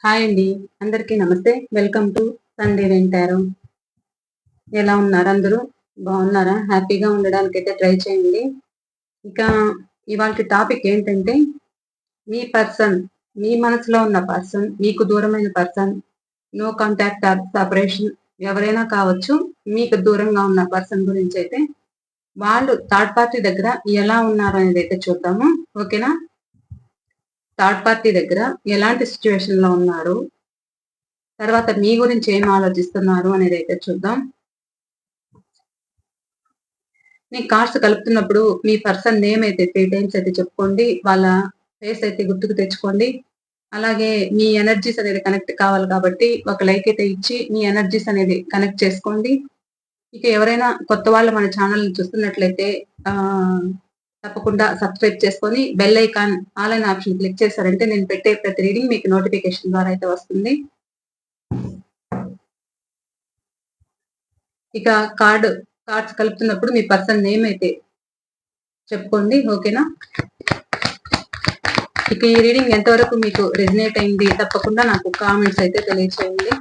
Hi అండి. అందరికీ నమస్తే. వెల్కమ్ టు సండే వింటారు. ఎలా ఉన్నారు అందరూ? బాగున్నారా? హ్యాపీగా ఉండడానికైతే ట్రై చేయండి. ఇక ఇవాల్టి టాపిక్ ఏంటంటే, మీ పర్సన్, మీ మనసులో ఉన్న పర్సన్, మీకు దూరమైన person, no contact or separation ఎవరైనా కావచ్చు. మీకు దూరంగా ఉన్న పర్సన్ గురించైతే, వాళ్ళు థర్డ్ పార్టీ దగ్గర ఎలా ఉన్నారు అనేదైతే చూద్దాము. ఓకేనా? థర్డ్ పార్టీ దగ్గర ఎలాంటి సిట్యుయేషన్‌లో ఉన్నారు? తర్వాత మీ గురించి ఏం ఆలోచిస్తున్నారు అనేదైతే చూద్దాం. మీ కార్డ్స్ కలుపుతున్నప్పుడు మీ పర్సన్ నేమ్ అయితే 3 టైమ్స్ అయితే చెప్పుకోండి. వాళ్ళ ఫేస్ అయితే గుర్తుకు తెచ్చుకోండి. అలాగే మీ ఎనర్జీస్ అనేది కనెక్ట్ కావాలి కాబట్టి ఒక లైక్ అయితే ఇచ్చి మీ ఎనర్జీస్ అనేది కనెక్ట్ చేసుకోండి. ఇక ఎవరైనా కొత్త వాళ్ళు మన ఛానల్‌ని చూస్తున్నట్లయితే తప్పకుండా సబ్స్క్రైబ్ చేసుకొని బెల్ ఐకాన్ ఆల్ అనే ఆప్షన్ క్లిక్ చేశారంటే నేను పెట్టే ప్రతి రీడింగ్ మీకు నోటిఫికేషన్ ద్వారా అయితే వస్తుంది. ఇక కార్డ్స్ కలుపుతున్నప్పుడు మీ పర్సన్ నేమ్ అయితే చెప్పుకోండి. ఓకేనా? ఇక ఈ రీడింగ్ ఎంతవరకు మీకు రెజినేట్ అయింది తప్పకుండా నాకు కామెంట్స్ అయితే తెలియచేయండి.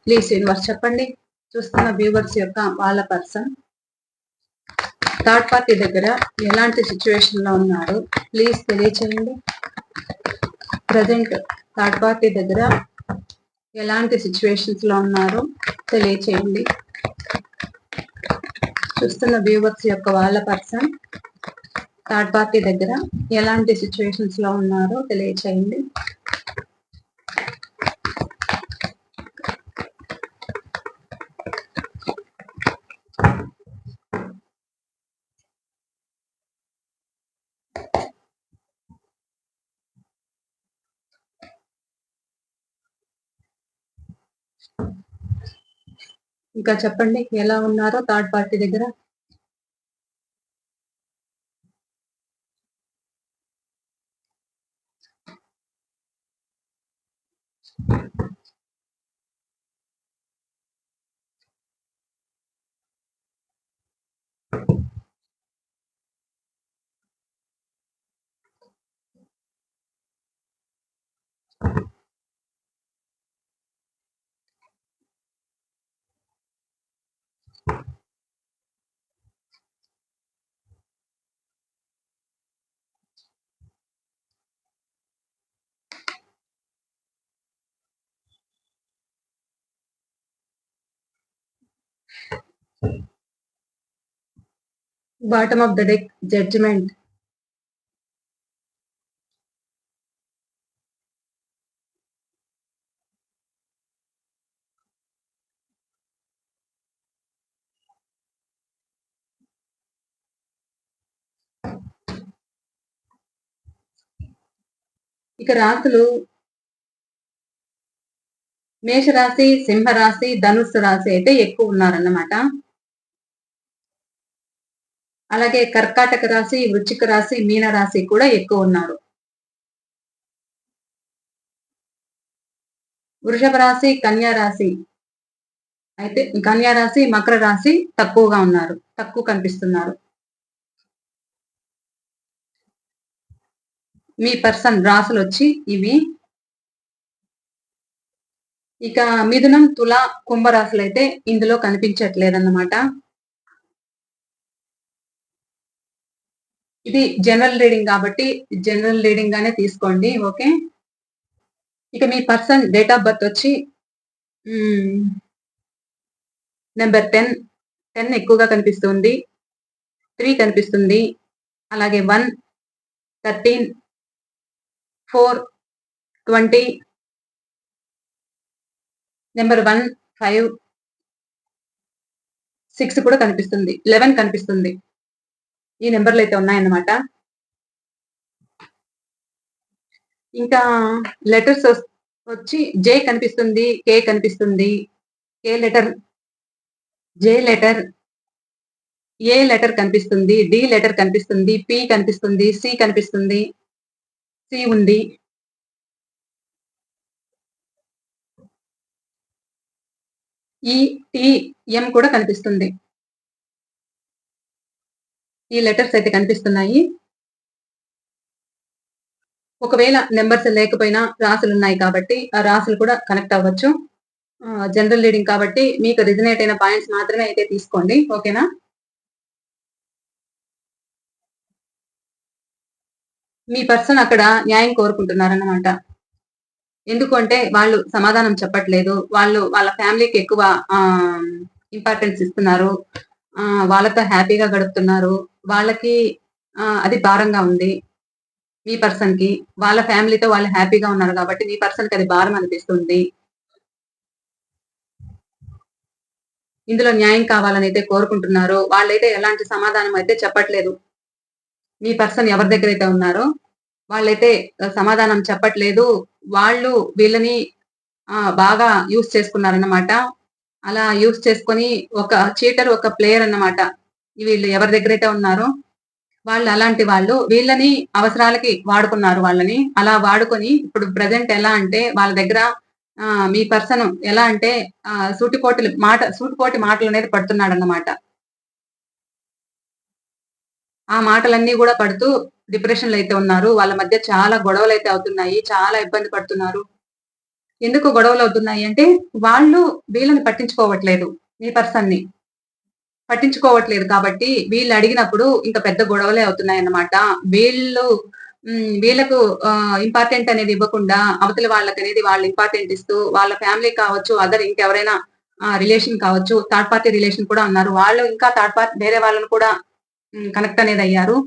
ప్లీజ్ యూనివర్స్ చెప్పండి. చూస్తున్న వ్యూవర్స్ యొక్క వాళ్ళ పర్సన్ థర్డ్ పార్టీ దగ్గర ఎలాంటి సిచ్యువేషన్ లో ఉన్నారు ప్లీజ్ తెలియచేయండి. ప్రజెంట్ థర్డ్ పార్టీ దగ్గర ఎలాంటి సిచ్యువేషన్స్ లో ఉన్నారో తెలియచేయండి. చూస్తున్న వ్యూవర్స్ యొక్క వాళ్ళ పర్సన్ థర్డ్ పార్టీ దగ్గర ఎలాంటి సిచ్యువేషన్స్ లో ఉన్నారో తెలియచేయండి. ఇంకా చెప్పండి ఎలా ఉన్నారో థర్డ్ పార్టీ దగ్గర. Bottom of the deck judgment. ఇక రాశులు మేషరాశి, సింహరాశి, ధనుస్సు రాశి అయితే ఎక్కువ ఉన్నారన్నమాట. అలాగే కర్కాటక రాశి, వృశ్చిక రాశి, మీన రాశి కూడా ఎక్కువ ఉన్నారు. వృషభ రాశి, కన్యా రాశి అయితే కన్యా రాశి, మకర రాశి తక్కువగా ఉన్నారు, తక్కువ కనిపిస్తున్నారు. మీ పర్సన్ రాశులు వచ్చి ఇవి. ఇక మిథునం, తుల, కుంభరాశులు అయితే ఇందులో కనిపించట్లేదన్నమాట. ఇది జనరల్ రీడింగ్ కాబట్టి జనరల్ రీడింగ్ గానే తీసుకోండి. ఓకే. ఇక మీ పర్సన్ డేట్ ఆఫ్ బర్త్ వచ్చి నెంబర్ 10 ఎక్కువగా కనిపిస్తుంది, 3 కనిపిస్తుంది, అలాగే 1, 13, 4, 20, నెంబర్ 1, 5, 6 కూడా కనిపిస్తుంది, 11 కనిపిస్తుంది. ఈ నెంబర్లు అయితే ఉన్నాయన్నమాట. ఇంకా లెటర్స్ వచ్చి జే కనిపిస్తుంది, కే కనిపిస్తుంది, కే లెటర్, జే లెటర్, ఏ లెటర్ కనిపిస్తుంది, డి లెటర్ కనిపిస్తుంది, పి కనిపిస్తుంది, సి కనిపిస్తుంది, సి ఉంది, ఈ టి ఎం కూడా కనిపిస్తుంది. ఈ లెటర్స్ అయితే కనిపిస్తున్నాయి. ఒకవేళ నంబర్స్ లేకపోయినా రాసులున్నాయి కాబట్టి, ఆ రాసులు కూడా కనెక్ట్ అవ్వచ్చు. జనరల్ రీడింగ్ కాబట్టి మీకు రిజనేట్ అయిన పాయింట్స్ మాత్రమే అయితే తీసుకోండి. ఓకేనా? మీ పర్సన్ అక్కడ న్యాయం కోరుకుంటున్నారన్నమాట. ఎందుకు అంటే వాళ్ళు సమాధానం చెప్పట్లేదు. వాళ్ళు వాళ్ళ ఫ్యామిలీకి ఎక్కువ ఆహ్, ఇంపార్టెన్స్ ఇస్తున్నారు. వాళ్ళతో హ్యాపీగా గడుపుతున్నారు. వాళ్ళకి అది భారంగా ఉంది. మీ పర్సన్‌కి. వాళ్ళ ఫ్యామిలీతో వాళ్ళు హ్యాపీగా ఉన్నారు కాబట్టి మీ పర్సన్‌కి అది భారం అనిపిస్తుంది. ఇందులో న్యాయం కావాలనైతే కోరుకుంటున్నారు. వాళ్ళైతే ఎలాంటి సమాధానం అయితే చెప్పట్లేదు. మీ పర్సన్ ఎవరి దగ్గరైతే ఉన్నారో వాళ్ళైతే సమాధానం చెప్పట్లేదు. వాళ్ళు వీళ్ళని బాగా యూజ్ చేసుకున్నారన్నమాట. అలా యూజ్ చేసుకొని ఒక చీటర్, ఒక ప్లేయర్ అన్నమాట. వీళ్ళు ఎవరి దగ్గరైతే ఉన్నారో వాళ్ళు అలాంటి వాళ్ళు. వీళ్ళని అవసరాలకి వాడుకున్నారు వాళ్ళని. అలా వాడుకొని ఇప్పుడు ప్రెజెంట్ ఎలా అంటే వాళ్ళ దగ్గర మీ పర్సన్ ఎలా అంటే సూటిపోటి మాటలనేది పడుతున్నాడన్నమాట. ఆ మాటలన్నీ గూడా పడుతూ డిప్రెషన్‌లో అయితే ఉన్నారు. వాళ్ళ మధ్య చాలా గొడవలైతే అవుతున్నాయి. చాలా ఇబ్బంది పడుతున్నారు. ఎందుకు గొడవలవుతున్నాయి అంటే, వాళ్ళు వీళ్ళని పట్టించుకోవట్లేదు. మీ పర్సన్‌ని. పట్టించుకోవట్లేదు కాబట్టి, వీళ్ళడిగినప్పుడు ఇంక పెద్ద గొడవలే అవుతున్నాయన్నమాట. వీళ్ళు వీళ్ళకు ఇంపార్టెంట్ అనేది ఇవ్వకుండా, అవతల వాళ్ళకనేది వాళ్ళు ఇంపార్టెంట్ ఇస్తూ, వాళ్ళ ఫ్యామిలీ కావచ్చు, అదర్ ఇంకెవరైనా రిలేషన్ కావచ్చు, థర్డ్ పార్టీ రిలేషన్ కూడా ఉన్నారు. వాళ్ళు ఇంకా థర్డ్ పార్టీ వేరే వాళ్ళని కూడా కనెక్ట్ అనేదయ్యారు.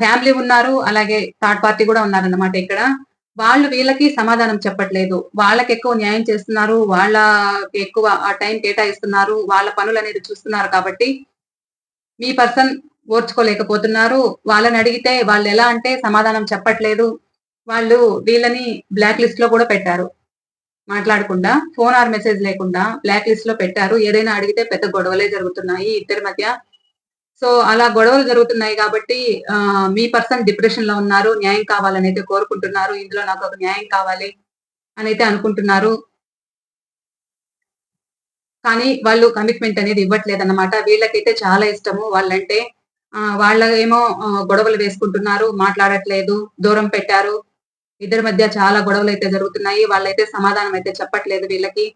ఫ్యామిలీ ఉన్నారు. అలాగే థర్డ్ పార్టీ గూడా ఉన్నారన్నమాట ఇక్కడ. వాళ్ళు వీళ్ళకి సమాధానం చెప్పట్లేదు. వాళ్ళకెక్కువ న్యాయం చేస్తున్నారు. వాళ్ళకి ఎక్కువ టైం కేటాయిస్తున్నారు. వాళ్ళ పనులనేది చూస్తున్నారు కాబట్టి, మీ పర్సన్ ఓర్చుకోలేకపోతున్నారు. వాళ్ళనడిగితే వాళ్ళెలా అంటే సమాధానం చెప్పట్లేదు. వాళ్ళు వీళ్ళని బ్లాక్ లిస్ట్‌లో కూడా పెట్టారు. మాట్లాడకుండా, ఫోన్ ఆర్ మెసేజ్ లేకుండా బ్లాక్ లిస్ట్‌లో పెట్టారు. ఏదైనా అడిగితే పెద్ద గొడవలే జరుగుతున్నాయి ఇద్దరి మధ్య. సో, అలా గొడవలు జరుగుతున్నాయి గాబట్టి మీ పర్సన్ డిప్రెషన్‌లో ఉన్నారు. న్యాయం కావాలనైతే కోరుకుంటున్నారు. ఇందులో నాకొక న్యాయం కావాలి అనైతే అనుకుంటున్నారు. కానీ వాళ్ళు కమిట్మెంట్ అనేది ఇవ్వట్లేదన్నమాట. వీళ్ళకైతే చాలా ఇష్టము వాళ్ళంటే. వాళ్ళేమో గొడవలు వేసుకుంటున్నారు. మాట్లాడట్లేదు. దూరం పెట్టారు. ఇద్దరి మధ్య చాలా గొడవలైతే జరుగుతున్నాయి. వాళ్ళైతే సమాధానం అయితే చెప్పట్లేదు వీళ్ళకి.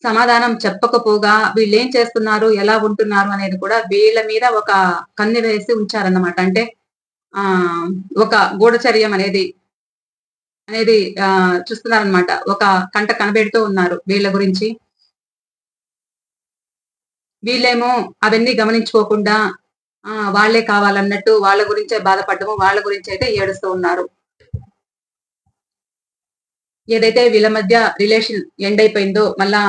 సమాధానం చెప్పకపోగా వీళ్ళేం చేస్తున్నారు, ఎలా ఉంటున్నారు అనేది కూడా వీళ్ళ మీద ఒక కన్ను వేసి ఉంచారన్నమాట. అంటే ఆహ్, ఒక గూఢచర్యం అనేది చూస్తున్నారనమాట. ఒక కంట కనిపెడుతూ ఉన్నారు వీళ్ళ గురించి. వీళ్ళేమో అవన్నీ గమనించుకోకుండా వాళ్ళే కావాలన్నట్టు వాళ్ళ గురించే బాధపడడము, వాళ్ళ గురించయితే ఏడుస్తూ ఉన్నారు. ఏదైతే వీళ్ళ మధ్య రిలేషన్ ఎండ్ అయిపోయిందో మళ్ళా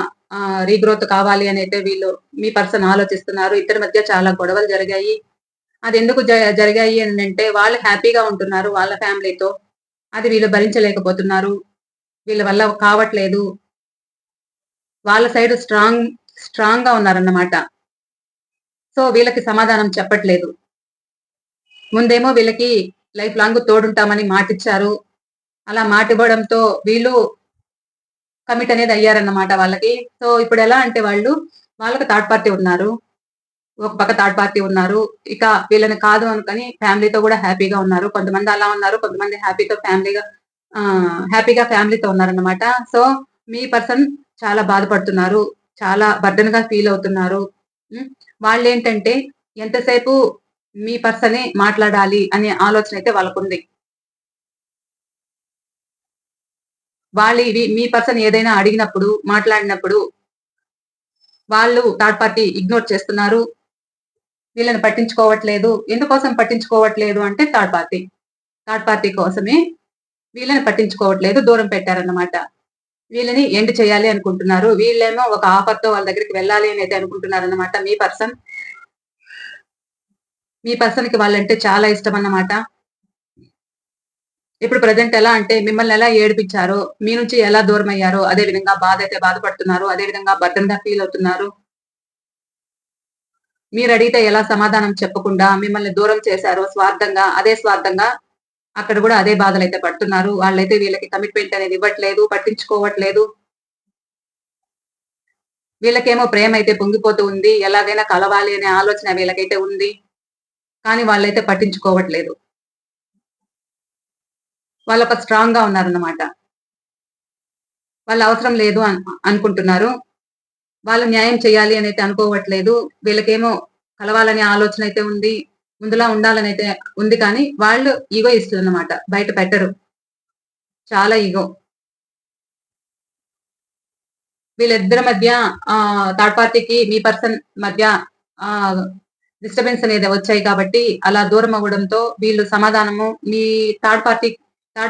రీగ్రోత్ కావాలి అనైతే వీళ్ళు మీ పర్సన్ ఆలోచిస్తున్నారు. ఇద్దరి మధ్య చాలా గొడవలు జరిగాయి. అదెందుకు జరిగాయి అనంటే వాళ్ళు హ్యాపీగా ఉంటున్నారు వాళ్ళ ఫ్యామిలీతో. అది వీళ్ళు భరించలేకపోతున్నారు. వీళ్ళ వల్ల కావట్లేదు. వాళ్ళ సైడ్ స్ట్రాంగ్‌గా ఉన్నారన్నమాట. సో, వీళ్ళకి సమాధానం చెప్పట్లేదు. ముందేమో వీళ్ళకి లైఫ్ లాంగ్ తోడుంటామని మాటిచ్చారు. అలా మాటివ్వడంతో వీళ్ళు కమిట్ అనేది అయ్యారన్నమాట వాళ్ళకి. సో, ఇప్పుడెలా అంటే వాళ్ళకి థర్డ్ పార్టీ ఉన్నారు. ఒక పక్క థర్డ్ పార్టీ ఉన్నారు. ఇక వీళ్ళని కాదు అనుకని ఫ్యామిలీతో గూడా హ్యాపీగా ఉన్నారు. కొంతమంది అలా ఉన్నారు. కొంతమంది హ్యాపీగా ఫ్యామిలీతో ఉన్నారన్నమాట. సో, మీ పర్సన్ చాలా బాధపడుతున్నారు. చాలా బర్డెన్‌గా ఫీల్ అవుతున్నారు. హ్మ్. వాళ్ళేంటంటే ఎంతసేపు మీ పర్సనే మాట్లాడాలి అనే ఆలోచన అయితే వాళ్ళకుంది. మీ పర్సన్ ఏదైనా అడిగినప్పుడు, మాట్లాడినప్పుడు వాళ్ళు థర్డ్ పార్టీ ఇగ్నోర్ చేస్తున్నారు. వీళ్ళని పట్టించుకోవట్లేదు. ఎందుకోసం పట్టించుకోవట్లేదు అంటే థర్డ్ పార్టీ. థర్డ్ పార్టీ కోసమే వీళ్ళని పట్టించుకోవట్లేదు. దూరం పెట్టారన్నమాట. వీళ్ళని ఎండ్ చేయాలి అనుకుంటున్నారు. వీళ్ళేమో ఒక ఆఫర్‌తో వాళ్ళ దగ్గరికి వెళ్ళాలి అనైతే అనుకుంటున్నారన్నమాట మీ పర్సన్. మీ పర్సన్‌కి వాళ్ళంటే చాలా ఇష్టమన్నమాట. ఇప్పుడు ప్రెజెంట్ ఎలా అంటే మిమ్మల్ని ఎలా ఏడిపించారో, మీ నుంచి ఎలా దూరమయ్యారో, అదే విధంగా బాధైతే బాధపడుతున్నారు. అదే విధంగా బర్డెన్‌గా ఫీల్ అవుతున్నారు. మీరడిగితే ఎలా సమాధానం చెప్పకుండా మిమ్మల్ని దూరం చేశారో స్వార్థంగా, అదే స్వార్థంగా అక్కడ గూడా అదే బాధలైతే పడుతున్నారు. వాళ్ళైతే వీళ్ళకి కమిట్మెంట్ అనేది ఇవ్వట్లేదు, పట్టించుకోవట్లేదు. వీళ్ళకేమో ప్రేమైతే పొంగిపోతూ ఉంది. ఎలాగైనా కలవాలి అనే ఆలోచన వీళ్ళకైతే ఉంది. కానీ వాళ్ళైతే పట్టించుకోవట్లేదు. వాళ్ళు ఒక స్ట్రాంగ్ గా ఉన్నారన్నమాట. వాళ్ళు అవసరం లేదు అనుకుంటున్నారు. వాళ్ళు న్యాయం చేయాలి అని అయితే అనుకోవట్లేదు. వీళ్ళకేమో కలవాలనే ఆలోచన అయితే ఉంది. ముందులా ఉండాలని అయితే ఉంది కానీ వాళ్ళు ఈగోయిస్టులన్నమాట. బయట పెట్టరు. చాలా ఈగో. వీళ్ళిద్దరి మధ్య థర్డ్ పార్టీకి మీ పర్సన్ మధ్య ఆహ్, డిస్టర్బెన్స్ అనేది వచ్చాయి కాబట్టి అలా దూరం అవ్వడంతో వీళ్ళు సమాధానము మీ థర్డ్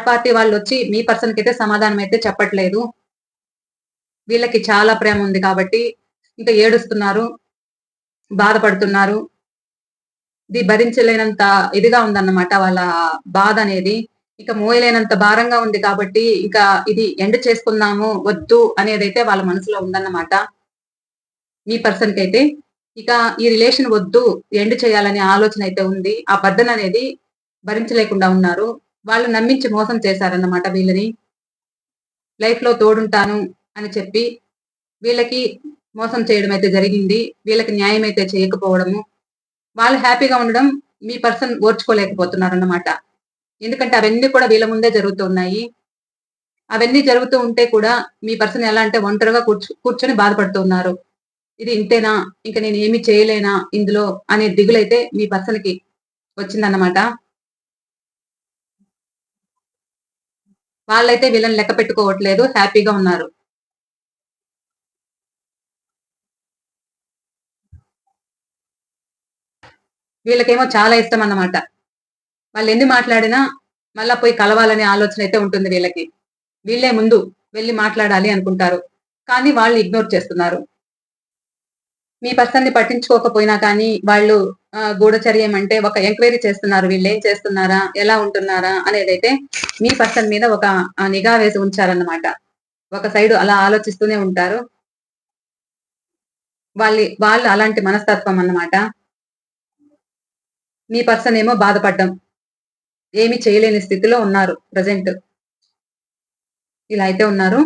పార్టీ వాళ్ళొచ్చి మీ పర్సన్‌కైతే సమాధానం అయితే చెప్పట్లేదు. వీళ్ళకి చాలా ప్రేమ ఉంది కాబట్టి ఇంకా ఏడుస్తున్నారు, బాధపడుతున్నారు. ఇది భరించలేనంత ఇదిగా ఉందన్నమాట వాళ్ళ బాధనేది. ఇక మోయలేనంత భారంగా ఉంది కాబట్టి, ఇక ఇది ఎండ్ చేసుకుందాము, వద్దు అనేదైతే వాళ్ళ మనసులో ఉందన్నమాట. మీ పర్సన్‌కైతే. ఇక ఈ రిలేషన్ వద్దు, ఎండ్ చేయాలనే ఆలోచన అయితే ఉంది. ఆ బర్డెన్ అనేది భరించలేకుండా ఉన్నారు. వాళ్ళు నమ్మించి మోసం చేశారన్నమాట వీళ్ళని. లైఫ్‌లో తోడుంటాను అని చెప్పి, వీళ్ళకి మోసం చేయడం అయితే జరిగింది. వీళ్ళకి న్యాయం అయితే చేయకపోవడము. వాళ్ళు హ్యాపీగా ఉండడం మీ పర్సన్ ఓర్చుకోలేకపోతున్నారన్నమాట. ఎందుకంటే అవన్నీ కూడా వీళ్ళ ముందే జరుగుతున్నాయి. అవన్నీ జరుగుతూ ఉంటే కూడా మీ పర్సన్ ఎలా అంటే ఒంటరిగా కూర్చొని బాధపడుతూ ఉన్నారు. ఇది ఇంతేనా? ఇంక నేనేమి చేయలేనా ఇందులో అనే దిగులైతే మీ పర్సన్‌కి వచ్చిందన్నమాట. వాళ్ళైతే వీళ్ళని లెక్క పెట్టుకోవట్లేదు. హ్యాపీగా ఉన్నారు. వీళ్ళకేమో చాలా ఇష్టమన్నమాట. వాళ్ళెన్ని మాట్లాడినా మళ్ళా పోయి కలవాలనే ఆలోచన అయితే ఉంటుంది వీళ్ళకి. వీళ్ళే ముందు వెళ్లి మాట్లాడాలి అనుకుంటారు. కానీ వాళ్ళు ఇగ్నోర్ చేస్తున్నారు. మీ పర్సన్‌ని పట్టించుకోకపోయినా కానీ వాళ్ళు గూఢచర్యం అంటే ఒక ఎంక్వైరీ చేస్తున్నారు. వీళ్ళేం చేస్తున్నారా? ఎలా ఉంటున్నారా? అనేదైతే మీ పర్సన్ మీద ఒక నిఘా వేసి ఉంచారన్నమాట. ఒక సైడు అలా ఆలోచిస్తూనే ఉంటారు. వాళ్ళు అలాంటి మనస్తత్వం అన్నమాట. మీ పర్సన్ ఏమో బాధపడ్డం. ఏమి చేయలేని స్థితిలో ఉన్నారు ప్రెజెంట్. ఇలా అయితే ఉన్నారు.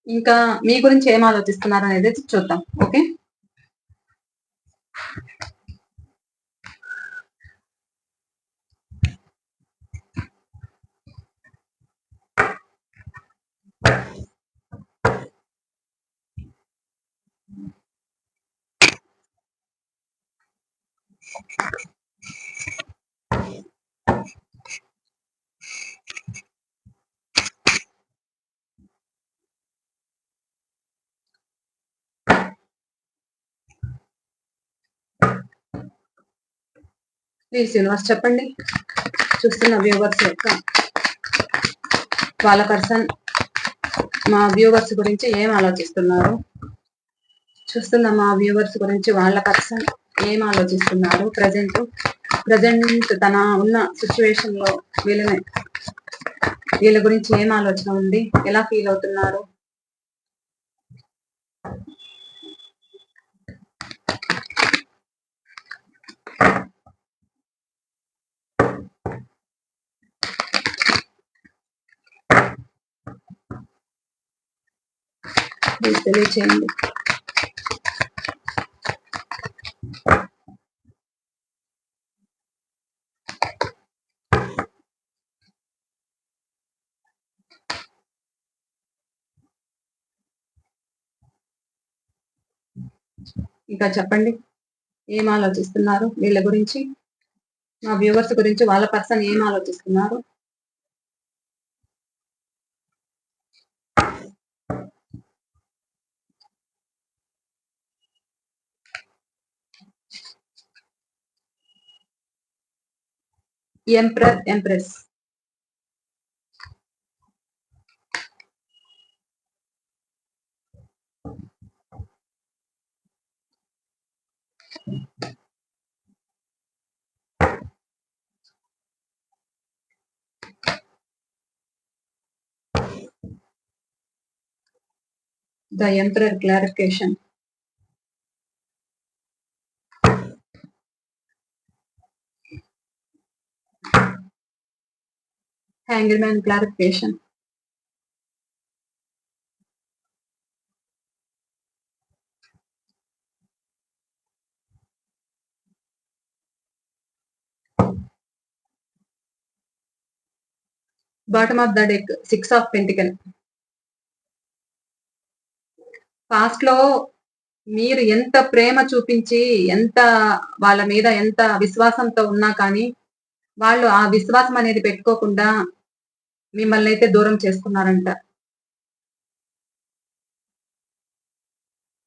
ఇంకా మీ గురించి ఏం ఆలోచిస్తున్నారనేది చూద్దాం. ఓకే. ప్లీజ్ యూనివర్స్ చెప్పండి. చూస్తున్న వ్యూవర్స్ యొక్క వాళ్ళ పర్సన్ మా వ్యూవర్స్ గురించి ఏం ఆలోచిస్తున్నారు? చూస్తున్న మా వ్యూవర్స్ గురించి వాళ్ళ పర్సన్ ఏం ఆలోచిస్తున్నారు? ప్రెజెంట్ తన ఉన్న సిట్యుయేషన్‌లో వీళ్ళని వీళ్ళ గురించి ఏం ఆలోచన ఉంది? ఎలా ఫీల్ అవుతున్నారు? ప్లీజ్ తెలియచేయండి. ఇంకా చెప్పండి. ఏం ఆలోచిస్తున్నారు వీళ్ళ గురించి? మా వ్యూవర్స్ గురించి వాళ్ళ పర్సన్ ఏం ఆలోచిస్తున్నారు? Emperor, empress. The Emperor clarification. Hangman clarification. Bottom of the deck 6 of pentacle. Past లో మీరు ఎంత ప్రేమ చూపించి, ఎంత వాళ్ళ మీద ఎంత విశ్వాసంతో ఉన్నా కానీ, వాళ్ళు ఆ విశ్వాసం అనేది పెట్టుకోకుండా మిమ్మల్నయితే దూరం చేసుకున్నారంట.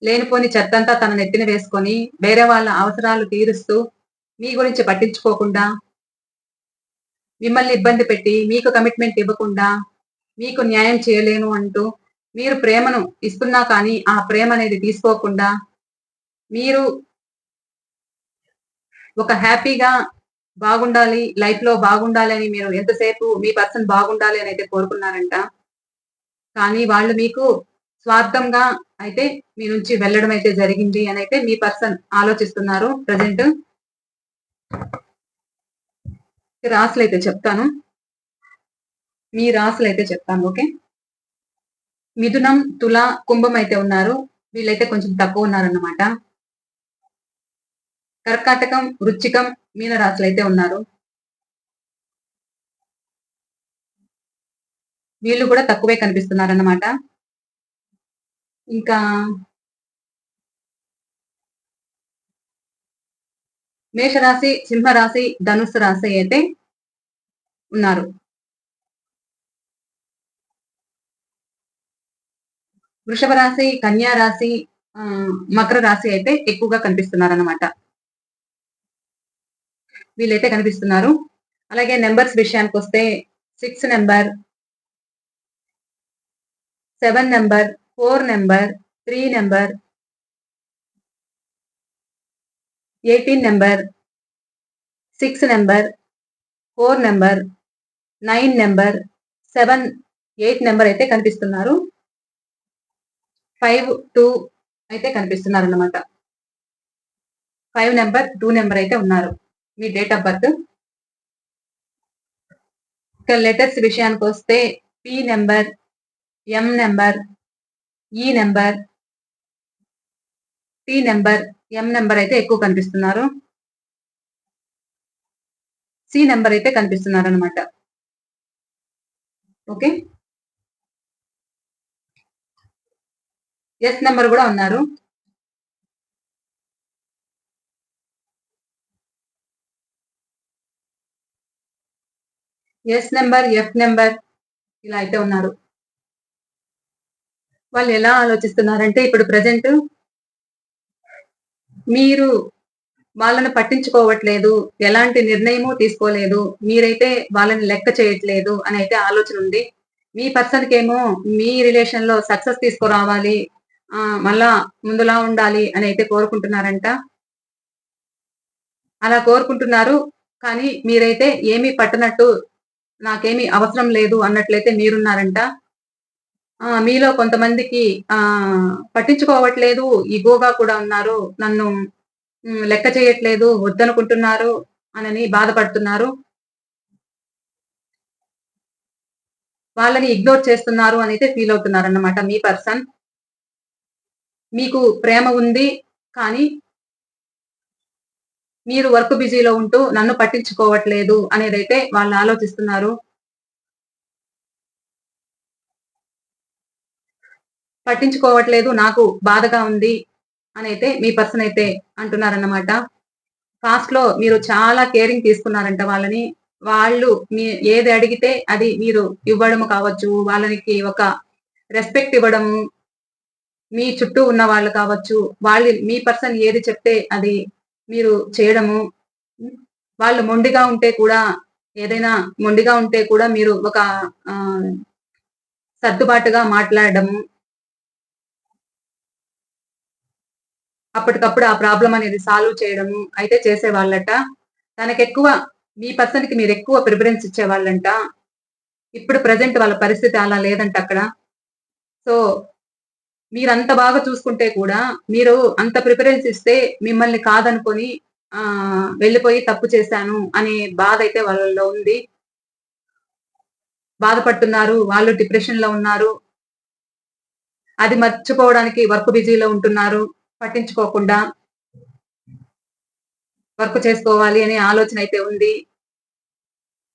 లేనిపోని చెత్తంతా తన నెత్తిన వేసుకొని, వేరే వాళ్ళ అవసరాలు తీరుస్తూ, మీ గురించి పట్టించుకోకుండా, మిమ్మల్ని ఇబ్బంది పెట్టి, మీకు కమిట్మెంట్ ఇవ్వకుండా, మీకు న్యాయం చేయలేను అంటూ, మీరు ప్రేమను ఇస్తున్నా కానీ, ఆ ప్రేమ అనేది తీసుకోకుండా, మీరు ఒక హ్యాపీగా బాగుండాలి, లైఫ్‌లో బాగుండాలి అని మీరు ఎంతసేపు మీ పర్సన్ బాగుండాలి అని అయితే కోరుకున్నారంట. కానీ వాళ్ళు మీకు స్వార్థంగా అయితే మీ నుంచి వెళ్ళడం అయితే జరిగింది అనైతే మీ పర్సన్ ఆలోచిస్తున్నారు ప్రెజెంట్. రాసులైతే చెప్తాను. మీ రాసులైతే చెప్తాను. ఓకే. మిథునం, తుల, కుంభం అయితే ఉన్నారు. వీళ్ళైతే కొంచెం తక్కువ ఉన్నారన్నమాట. కర్కాటకం, వృశ్చికం, మీన రాశులైతే ఉన్నారు. వీళ్ళు కూడా తక్కువే కనిపిస్తున్నారన్నమాట. ఇంకా మేషరాశి, సింహరాశి, ధనుస్సు రాశి అయితే ఉన్నారు. వృషభ రాశి, కన్యా రాశి, మకర రాశి అయితే ఎక్కువగా కనిపిస్తున్నారన్నమాట. వీళ్ళైతే కనిపిస్తున్నారు. అలాగే నెంబర్స్ విషయానికి వస్తే 6 number, 7 number, 4 number, 3 number, 18 number, 6 number, 4 number, 9 number, 7, 8 number అయితే కనిపిస్తున్నారు. 5, 2 అయితే కనిపిస్తున్నారన్నమాట. 5 నెంబర్, 2 నెంబర్ అయితే ఉన్నారు. మీ డేట్ ఆఫ్ బర్త్. ఇక లెటర్స్ విషయానికి వస్తే పి నెంబర్, ఎం నెంబర్, ఈ నెంబర్, టి నెంబర్, ఎం నెంబర్ అయితే ఎక్కువ కనిపిస్తున్నారు. సి నెంబర్ అయితే కనిపిస్తున్నారు అనమాట. ఓకే. ఎస్ నెంబర్ కూడా ఉన్నారు. ఎస్ నెంబర్, ఎఫ్ నెంబర్ ఇలా అయితే ఉన్నారు. వాళ్ళు ఎలా ఆలోచిస్తున్నారంటే ఇప్పుడు ప్రజెంట్ మీరు వాళ్ళని పట్టించుకోవట్లేదు, ఎలాంటి నిర్ణయము తీసుకోలేదు, మీరైతే వాళ్ళని లెక్క చేయట్లేదు అని అయితే ఆలోచన ఉంది. మీ పర్సన్‌కేమో మీ రిలేషన్‌లో సక్సెస్ తీసుకురావాలి, మళ్ళా ముందులా ఉండాలి అని అయితే కోరుకుంటున్నారంట. అలా కోరుకుంటున్నారు. కానీ మీరైతే ఏమీ పట్టనట్టు, నాకేమీ అవసరం లేదు అన్నట్లయితే మీరున్నారంట. మీలో కొంతమందికి పట్టించుకోవట్లేదు, ఇగోగా కూడా ఉన్నారు. నన్ను లెక్క చేయట్లేదు, వద్దనుకుంటున్నారు అనని బాధపడుతున్నారు. వాళ్ళని ఇగ్నోర్ చేస్తున్నారు అనైతే ఫీల్ అవుతున్నారన్నమాట మీ పర్సన్. మీకు ప్రేమ ఉంది. కానీ మీరు వర్క్ బిజీలో ఉంటూ నన్ను పట్టించుకోవట్లేదు అనేదైతే వాళ్ళు ఆలోచిస్తున్నారు. పట్టించుకోవట్లేదు, నాకు బాధగా ఉంది అనైతే మీ పర్సన్ అయితే అంటున్నారన్నమాట. పాస్ట్‌లో మీరు చాలా కేరింగ్ తీసుకున్నారంట వాళ్ళని. వాళ్ళు ఏది అడిగితే అది మీరు ఇవ్వడం కావచ్చు, వాళ్ళకి ఒక రెస్పెక్ట్ ఇవ్వడము, మీ చుట్టూ ఉన్న వాళ్ళు కావచ్చు, మీ పర్సన్ ఏది చెప్తే అది మీరు చేయడము. హ్మ్. వాళ్ళు ఏదైనా మొండిగా ఉంటే కూడా మీరు ఒక ఆహ్, సర్దుబాటుగా మాట్లాడడము. అప్పటికప్పుడు ఆ ప్రాబ్లమ్ అనేది సాల్వ్ చేయడము అయితే చేసేవాళ్ళట. తనకెక్కువ మీ పర్సన్‌కి మీరెక్కువ ప్రిఫరెన్స్ ఇచ్చేవాళ్ళంట. ఇప్పుడు ప్రెజెంట్ వాళ్ళ పరిస్థితి అలా లేదంట అక్కడ. సో, మీరంత బాగా చూసుకుంటే కూడా, మీరు అంత ప్రిఫరెన్స్ ఇస్తే మిమ్మల్ని కాదనుకోని వెళ్ళిపోయి తప్పు చేశాను అనే బాధైతే వాళ్ళలో ఉంది. బాధపడుతున్నారు. వాళ్ళు డిప్రెషన్‌లో ఉన్నారు. అది మర్చిపోవడానికి వర్క్ బిజీలో ఉంటున్నారు. పట్టించుకోకుండా వర్క్ చేసుకోవాలి అనే ఆలోచన అయితే ఉంది.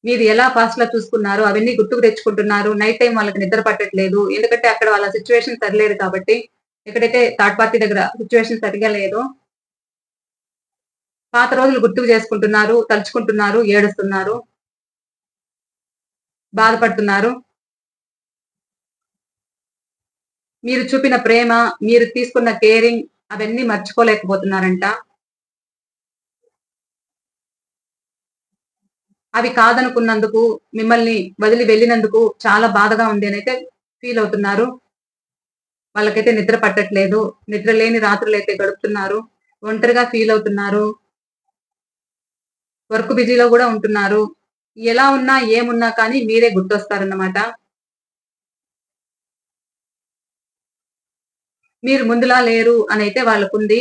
మీరు ఎలా పాస్ట్ లో చూసుకున్నారు అవన్నీ గుర్తుకు తెచ్చుకుంటున్నారు. నైట్ టైం వాళ్ళకి నిద్ర పట్టట్లేదు. ఎందుకంటే అక్కడ వాళ్ళ సిచ్యువేషన్ సరిలేదు కాబట్టి. ఎక్కడైతే థర్డ్ పార్టీ దగ్గర సిచ్యువేషన్ సరిగ్గా లేదో పాత రోజులు గుర్తుకు చేసుకుంటున్నారు, తలుచుకుంటున్నారు, ఏడుస్తున్నారు, బాధపడుతున్నారు. మీరు చూపిన ప్రేమ, మీరు తీసుకున్న కేరింగ్ అవన్నీ మర్చిపోలేకపోతున్నారంట. అవి కాదనుకున్నందుకు, మిమ్మల్ని వదిలి వెళ్ళినందుకు చాలా బాధగా ఉంది అనైతే ఫీల్ అవుతున్నారు. వాళ్ళకైతే నిద్ర పట్టట్లేదు. నిద్ర లేని రాత్రులైతే గడుపుతున్నారు. ఒంటరిగా ఫీల్ అవుతున్నారు. వర్క్ బిజీలో గూడా ఉంటున్నారు. ఎలా ఉన్నా, ఏమున్నా కానీ మీరే గుర్తొస్తారన్నమాట. మీరు ముందులా లేరు అనైతే వాళ్ళకుంది.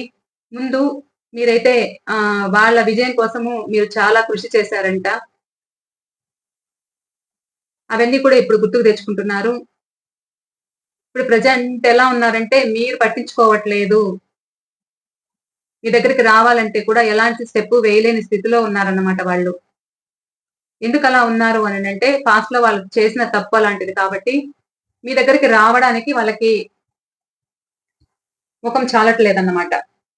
ముందు మీరైతే వాళ్ళ విజయం కోసము మీరు చాలా కృషి చేశారంట. అవన్నీ కూడా ఇప్పుడు గుర్తుకు తెచ్చుకుంటున్నారు. ఇప్పుడు ప్రెజెంట్ ఎలా ఉన్నారంటే మీరు పట్టించుకోవట్లేదు. మీ దగ్గరికి రావాలంటే కూడా ఎలాంటి స్టెప్ వేయలేని స్థితిలో ఉన్నారన్నమాట వాళ్ళు. ఎందుకలా ఉన్నారు అనంటే పాస్ట్‌లో వాళ్ళు చేసిన తప్పు అలాంటిది కాబట్టి, మీ దగ్గరికి రావడానికి వాళ్ళకి మొఖం చాలట్లేదన్నమాట.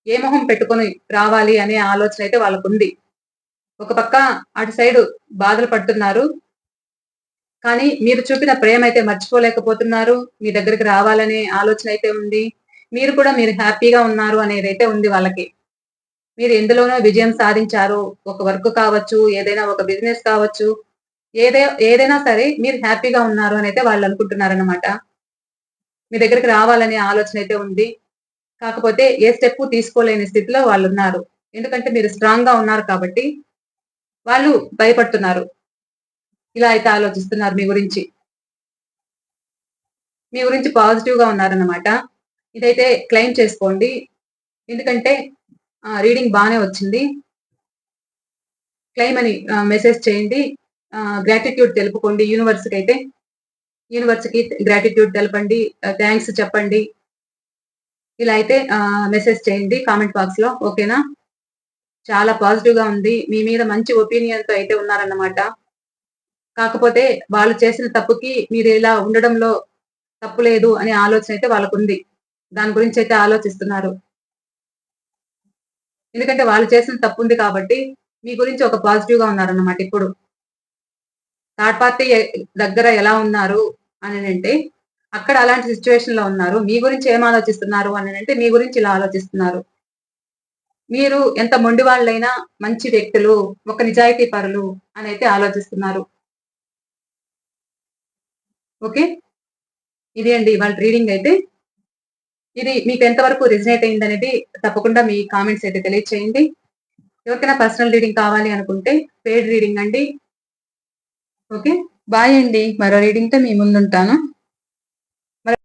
ఏ మొహం పెట్టుకొని రావాలి అనే ఆలోచన అయితే వాళ్ళకుంది. ఒక పక్క అటు సైడు బాధలు పడుతున్నారు. కానీ మీరు చూపిన ప్రేమైతే మర్చిపోలేకపోతున్నారు. మీ దగ్గరికి రావాలనే ఆలోచన అయితే ఉంది. మీరు హ్యాపీగా ఉన్నారు అనేదైతే ఉంది వాళ్ళకి. మీరు ఎందులోనో విజయం సాధించారు. ఒక వర్క్ కావచ్చు, ఏదైనా ఒక బిజినెస్ కావచ్చు. ఏదైనా సరే మీరు హ్యాపీగా ఉన్నారు అనైతే వాళ్ళనుకుంటున్నారనమాట. మీ దగ్గరికి రావాలనే ఆలోచన అయితే ఉంది. కాకపోతే ఏ స్టెప్పు తీసుకోలేని స్థితిలో వాళ్ళున్నారు. ఎందుకంటే మీరు స్ట్రాంగ్‌గా ఉన్నారు కాబట్టి, వాళ్ళు భయపడుతున్నారు. ఇలా అయితే ఆలోచిస్తున్నారు మీ గురించి. మీ గురించి పాజిటివ్‌గా ఉన్నారన్నమాట. ఇదైతే క్లెయిమ్ చేసుకోండి. ఎందుకంటే రీడింగ్ బానే వచ్చింది. క్లెయిమ్ అని మెసేజ్ చేయండి. గ్రాటిట్యూడ్ తెలుపుకోండి యూనివర్స్‌కైతే. యూనివర్స్‌కి గ్రాటిట్యూడ్ తెలపండి. థాంక్స్ చెప్పండి. ఇలా అయితే మెసేజ్ చేయండి కామెంట్ బాక్స్‌లో. ఓకేనా? చాలా పాజిటివ్‌గా ఉంది. మీ మీద మంచి ఒపీనియన్‌తో అయితే ఉన్నారన్నమాట. కాకపోతే వాళ్ళు చేసిన తప్పుకి మీరిలా ఉండడంలో తప్పు లేదు అనే ఆలోచన అయితే వాళ్ళకుంది. దాని గురించైతే ఆలోచిస్తున్నారు. ఎందుకంటే వాళ్ళు చేసిన తప్పుంది కాబట్టి, మీ గురించి ఒక పాజిటివ్‌గా ఉన్నారన్నమాట ఇప్పుడు. థర్డ్ పార్టీ దగ్గర ఎలా ఉన్నారు అననంటే, అక్కడ అలాంటి సిట్యుయేషన్‌లో ఉన్నారు. మీ గురించి ఏం ఆలోచిస్తున్నారు అననంటే, మీ గురించి ఇలా ఆలోచిస్తున్నారు. మీరు ఎంత మొండివాళ్ళైనా మంచి వ్యక్తులు, ఒక నిజాయితీ పరులు అనైతే ఆలోచిస్తున్నారు. ఓకే. ఇదే అండి ఇవాళ రీడింగ్ అయితే. ఇది మీకు ఎంత వరకు రెసొనేట్ అయిందనేది తప్పకుండా మీ కామెంట్స్ అయితే తెలియచేయండి. ఎవరికైనా పర్సనల్ రీడింగ్ కావాలి అనుకుంటే పెయిడ్ రీడింగ్ అండి. ఓకే. బాయ్ అండి. మరో రీడింగ్‌తో మీ ముందుంటాను.